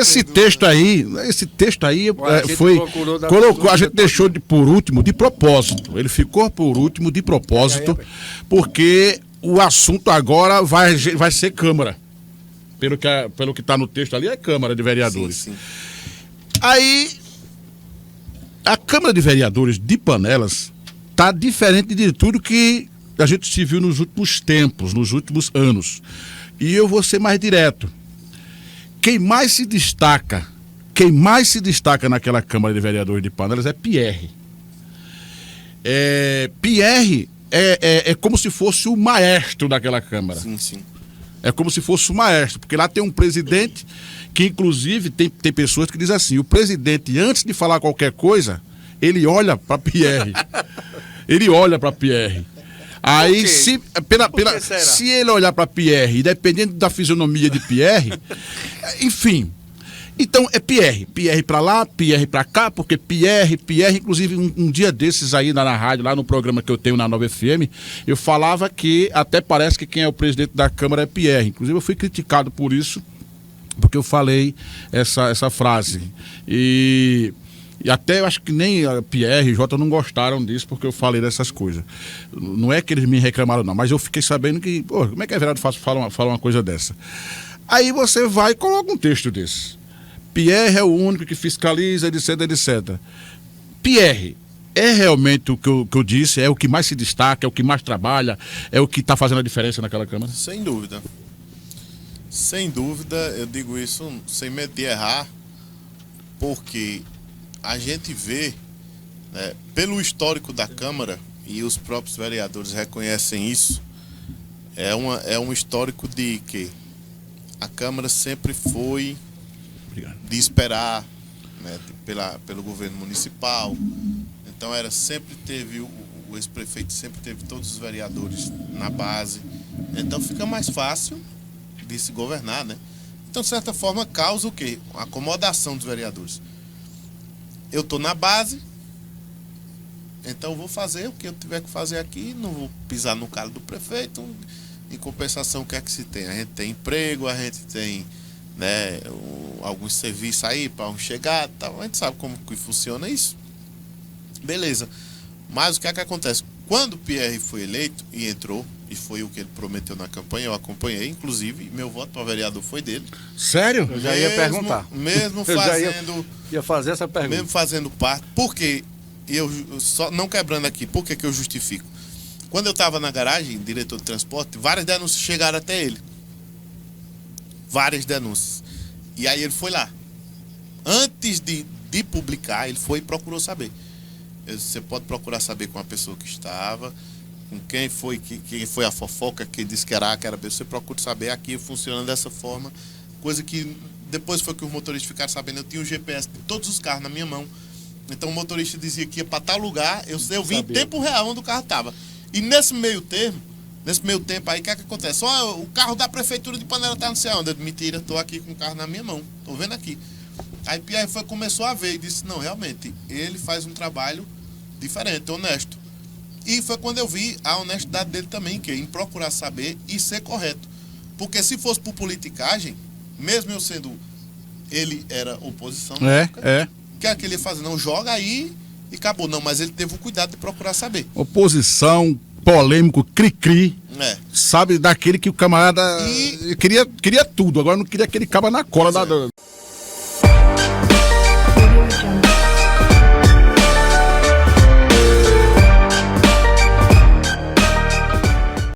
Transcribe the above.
esse texto aí foi colocou, a gente deixou por último de propósito. Ele ficou por último de propósito, porque o assunto agora vai ser Câmara. Pelo que está no texto ali, é Câmara de Vereadores. Sim. Aí, a Câmara de Vereadores de Panelas está diferente de tudo que a gente se viu nos últimos tempos, nos últimos anos. E eu vou ser mais direto. Quem mais se destaca naquela Câmara de Vereadores de Panelas é Pierre. Pierre é como se fosse o maestro daquela Câmara. Sim. É como se fosse o maestro, porque lá tem um presidente que, inclusive, tem pessoas que dizem assim, o presidente, antes de falar qualquer coisa, ele olha para Pierre. Aí, se ele olhar para Pierre, dependendo da fisionomia de Pierre, enfim. Então, é Pierre para lá, Pierre para cá, porque Pierre, inclusive um dia desses aí na rádio, lá no programa que eu tenho na Nova FM, eu falava que até parece que quem é o presidente da Câmara é Pierre. Inclusive eu fui criticado por isso, porque eu falei essa frase. E até eu acho que nem a Pierre e Jota não gostaram disso, porque eu falei dessas coisas. Não é que eles me reclamaram não, mas eu fiquei sabendo que, como é que é vereador fala uma coisa dessa? Aí você vai e coloca um texto desse. Pierre é o único que fiscaliza, etc. Pierre é realmente o que eu disse, é o que mais se destaca, é o que mais trabalha, é o que está fazendo a diferença naquela Câmara? Sem dúvida. Sem dúvida, eu digo isso sem medo de errar, porque a gente vê, né, pelo histórico da Câmara, e os próprios vereadores reconhecem isso, é um histórico de que a Câmara sempre foi de esperar, né, pelo governo municipal. Então sempre teve o ex-prefeito sempre teve todos os vereadores na base. Então fica mais fácil de se governar, né? Então, de certa forma, causa o quê? A acomodação dos vereadores. Eu estou na base, então eu vou fazer o que eu tiver que fazer aqui, não vou pisar no calo do prefeito. Em compensação, o que é que se tem? A gente tem emprego, a gente tem, né, alguns serviços aí para um chegar, tal. A gente sabe como que funciona isso. Beleza. Mas o que é que acontece? Quando o Pierre foi eleito e entrou, e foi o que ele prometeu na campanha, eu acompanhei, inclusive, meu voto para vereador foi dele. Sério? Eu já ia perguntar. Mesmo fazendo... ia fazer essa pergunta. Mesmo fazendo parte, porque eu só não quebrando aqui, por que eu justifico? Quando eu estava na garagem, diretor de transporte, várias denúncias chegaram até ele. Várias denúncias. E aí ele foi lá. Antes de publicar, ele foi e procurou saber. Você pode procurar saber com a pessoa que estava, com quem foi a fofoca, que disse que era aquela pessoa. Você procura saber, aqui funciona dessa forma. Coisa que depois foi que os motoristas ficaram sabendo. Eu tinha o GPS de todos os carros na minha mão. Então o motorista dizia que ia para tal lugar, eu vi em tempo real onde o carro estava. E nesse meio tempo aí, o que é que acontece? O carro da prefeitura de Panela tá não sei onde. Mentira, estou aqui com o carro na minha mão. Estou vendo aqui. Aí Pierre começou a ver e disse, não, realmente, ele faz um trabalho diferente, honesto. E foi quando eu vi a honestidade dele também, que é em procurar saber e ser correto. Porque se fosse por politicagem, mesmo eu sendo, ele era oposição na época, o que é que ele ia fazer? Não, joga aí e acabou. Não, mas ele teve o cuidado de procurar saber. Oposição, polêmico, cri-cri. Sabe, daquele que o camarada queria tudo, agora não queria aquele caba na cola da...